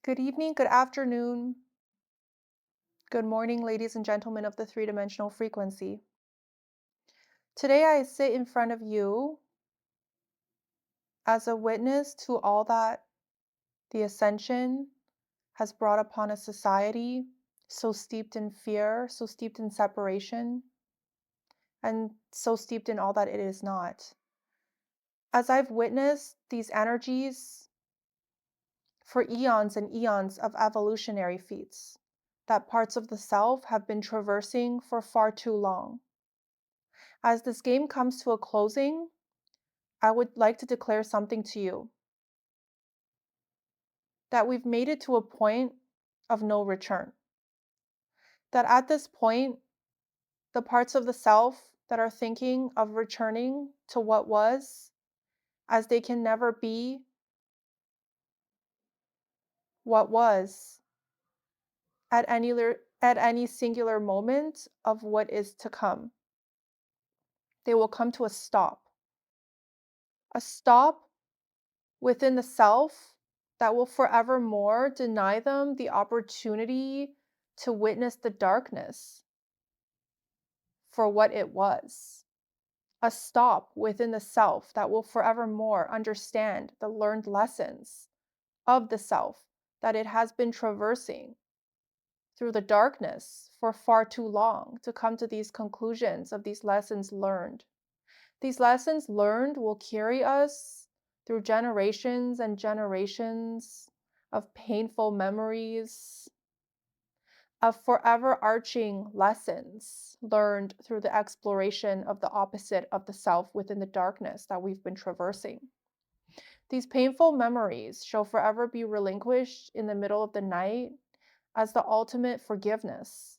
Good evening, good afternoon, good morning, ladies and gentlemen of the three-dimensional frequency. Today I sit in front of you as a witness to all that the ascension has brought upon a society so steeped in fear, so steeped in separation, and so steeped in all that it is not. As I've witnessed these energies for eons and eons of evolutionary feats, that parts of the self have been traversing for far too long. As this game comes to a closing, I would like to declare something to you that we've made it to a point of no return. That at this point, the parts of the self that are thinking of returning to what was, as they can never be what was at any singular moment of what is to come. They will come to a stop within the self that will forevermore deny them the opportunity to witness the darkness for what it was. A stop within the self that will forevermore understand the learned lessons of the self that it has been traversing through the darkness for far too long to come to these conclusions of these lessons learned. These lessons learned will carry us through generations and generations of painful memories, of forever arching lessons learned through the exploration of the opposite of the self within the darkness that we've been traversing. These painful memories shall forever be relinquished in the middle of the night as the ultimate forgiveness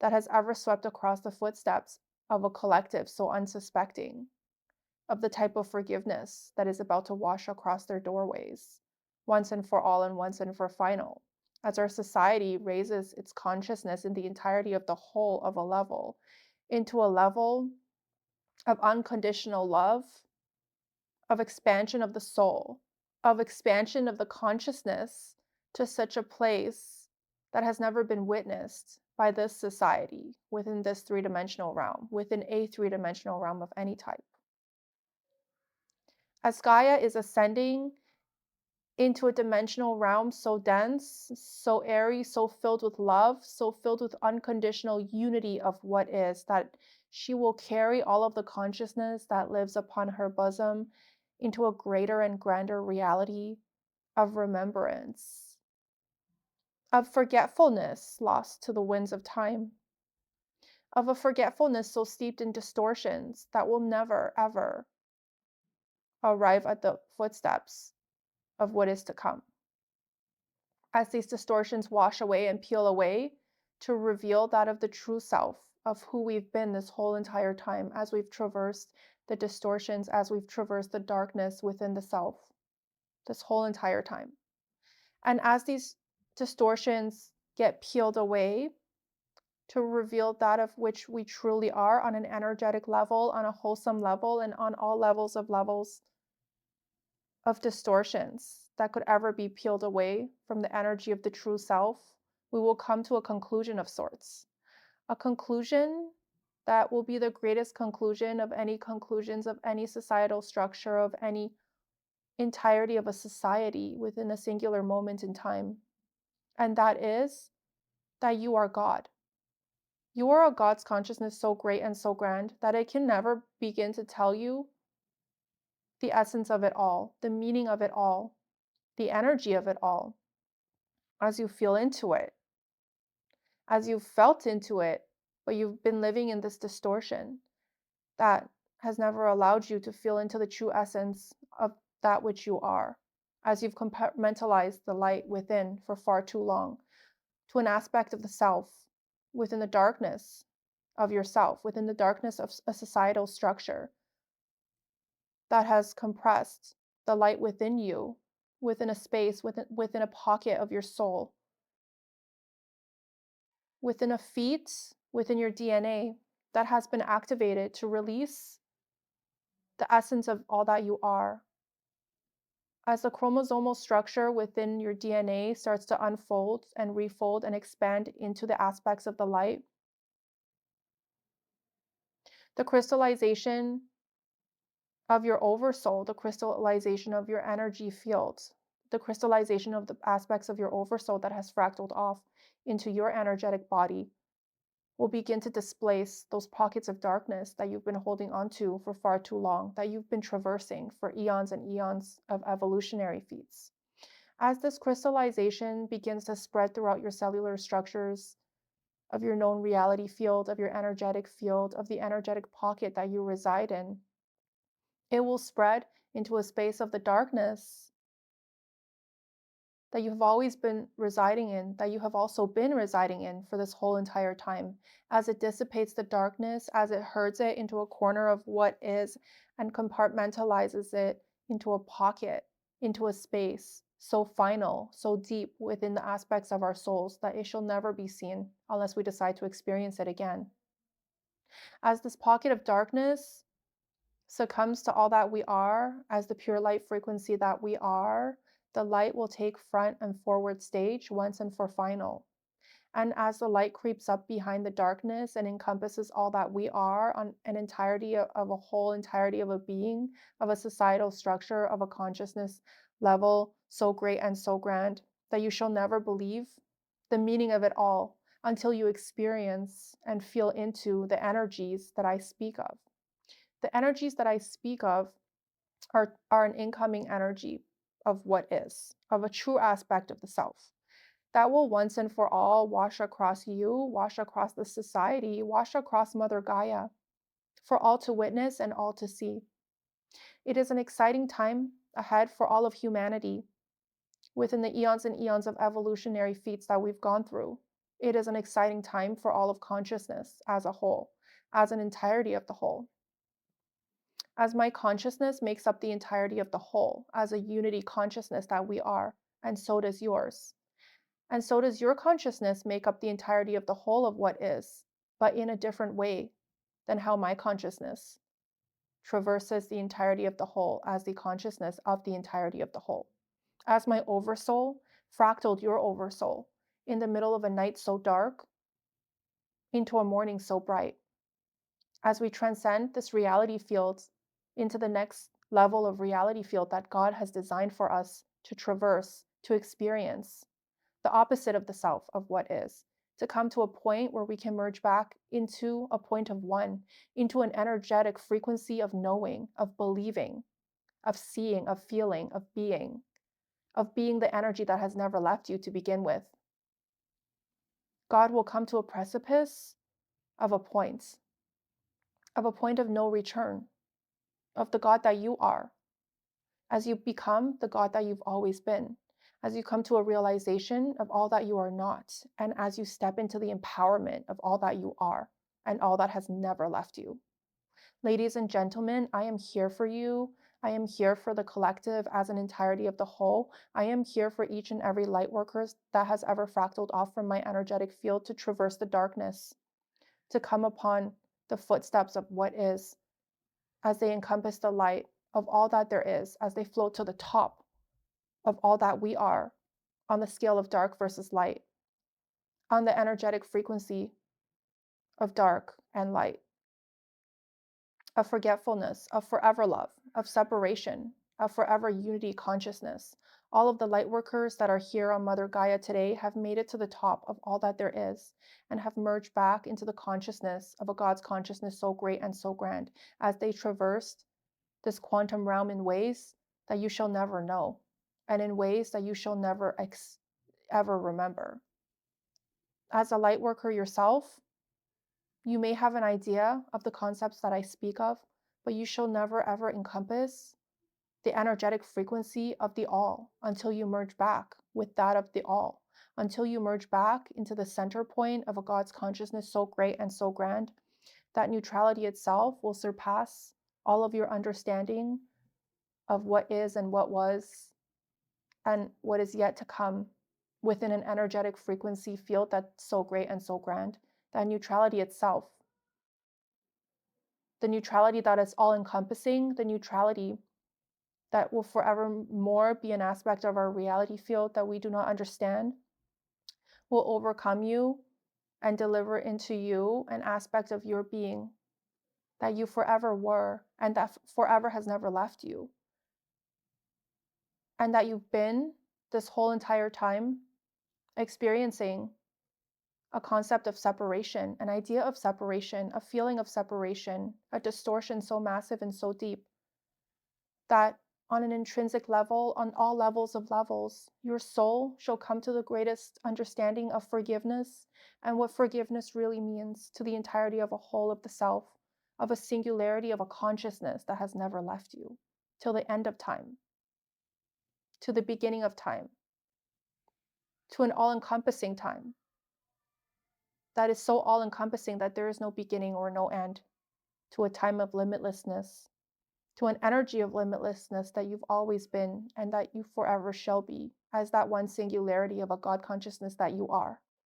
that has ever swept across the footsteps of a collective so unsuspecting of the type of forgiveness that is about to wash across their doorways, once and for all and once and for final, as our society raises its consciousness in the entirety of the whole of a level into a level of unconditional love, of expansion of the soul, of expansion of the consciousness to such a place that has never been witnessed by this society within this three-dimensional realm, within a three-dimensional realm of any type. As Gaia is ascending into a dimensional realm so dense, so airy, so filled with love, so filled with unconditional unity of what is, that she will carry all of the consciousness that lives upon her bosom into a greater and grander reality of remembrance, of forgetfulness lost to the winds of time, of a forgetfulness so steeped in distortions that will never, ever arrive at the footsteps of what is to come. As these distortions wash away and peel away to reveal that of the true self of who we've been this whole entire time, as we've traversed the distortions, as we've traversed the darkness within the self this whole entire time. And as these distortions get peeled away to reveal that of which we truly are on an energetic level, on a wholesome level, and on all levels of distortions that could ever be peeled away from the energy of the true self, we will come to a conclusion of sorts. A conclusion that will be the greatest conclusion of any conclusions of any societal structure, of any entirety of a society within a singular moment in time. And that is that you are God. You are a God's consciousness so great and so grand that it can never begin to tell you the essence of it all, the meaning of it all, the energy of it all, as you feel into it, as you've felt into it, but you've been living in this distortion that has never allowed you to feel into the true essence of that which you are, as you've compartmentalized the light within for far too long to an aspect of the self within the darkness of yourself, within the darkness of a societal structure that has compressed the light within you, within a space, within a pocket of your soul, within a feat, within your DNA that has been activated to release the essence of all that you are, As the chromosomal structure within your DNA starts to unfold and refold and expand into the aspects of the light, the crystallization of your oversoul, the crystallization of your energy field, the crystallization of the aspects of your oversoul that has fractaled off into your energetic body will begin to displace those pockets of darkness that you've been holding onto for far too long, that you've been traversing for eons and eons of evolutionary feats. As this crystallization begins to spread throughout your cellular structures of your known reality field, of your energetic field, of the energetic pocket that you reside in, it will spread into a space of the darkness that you have always been residing in, that you have also been residing in for this whole entire time. As it dissipates the darkness, as it herds it into a corner of what is and compartmentalizes it into a pocket, into a space so final, so deep within the aspects of our souls that it shall never be seen unless we decide to experience it again. As this pocket of darkness succumbs to all that we are, as the pure light frequency that we are, the light will take front and forward stage once and for final. And as the light creeps up behind the darkness and encompasses all that we are on an entirety of a whole entirety of a being, of a societal structure, of a consciousness level so great and so grand that you shall never believe the meaning of it all until you experience and feel into the energies that I speak of. The energies that I speak of are an incoming energy of what is, of a true aspect of the self that will once and for all wash across you, wash across the society, wash across Mother Gaia for all to witness and all to see. It is an exciting time ahead for all of humanity within the eons and eons of evolutionary feats that we've gone through. It is an exciting time for all of consciousness as a whole, as an entirety of the whole. As my consciousness makes up the entirety of the whole, as a unity consciousness that we are, and so does yours. And so does your consciousness make up the entirety of the whole of what is, but in a different way than how my consciousness traverses the entirety of the whole as the consciousness of the entirety of the whole. As my oversoul fractaled your oversoul in the middle of a night so dark into a morning so bright. As we transcend this reality field into the next level of reality field that God has designed for us to traverse, to experience, the opposite of the self of what is, to come to a point where we can merge back into a point of one, into an energetic frequency of knowing, of believing, of seeing, of feeling, of being the energy that has never left you to begin with. God will come to a precipice of a point of no return, of the God that you are, as you become the God that you've always been, as you come to a realization of all that you are not, and as you step into the empowerment of all that you are and all that has never left you. Ladies and gentlemen, I am here for you. I am here for the collective as an entirety of the whole. I am here for each and every light worker that has ever fractaled off from my energetic field to traverse the darkness, to come upon the footsteps of what is, as they encompass the light of all that there is, as they float to the top of all that we are on the scale of dark versus light, on the energetic frequency of dark and light, of forgetfulness, of forever love, of separation, of forever unity consciousness. All of the light workers that are here on Mother Gaia today have made it to the top of all that there is and have merged back into the consciousness of a God's consciousness so great and so grand as they traversed this quantum realm in ways that you shall never know and in ways that you shall never ever remember. As a light worker yourself, you may have an idea of the concepts that I speak of, but you shall never ever encompass the energetic frequency of the all until you merge back with that of the all, until you merge back into the center point of a God's consciousness so great and so grand that neutrality itself will surpass all of your understanding of what is and what was and what is yet to come within an energetic frequency field that's so great and so grand, that neutrality itself, the neutrality that is all encompassing, the neutrality that will forevermore be an aspect of our reality field that we do not understand, will overcome you and deliver into you an aspect of your being that you forever were and that forever has never left you, and that you've been this whole entire time experiencing a concept of separation, an idea of separation, a feeling of separation, a distortion so massive and so deep that on an intrinsic level, on all levels of levels, your soul shall come to the greatest understanding of forgiveness and what forgiveness really means to the entirety of a whole of the self, of a singularity of a consciousness that has never left you till the end of time, to the beginning of time, to an all encompassing time that is so all encompassing that there is no beginning or no end, to a time of limitlessness, to an energy of limitlessness that you've always been and that you forever shall be, as that one singularity of a God consciousness that you are.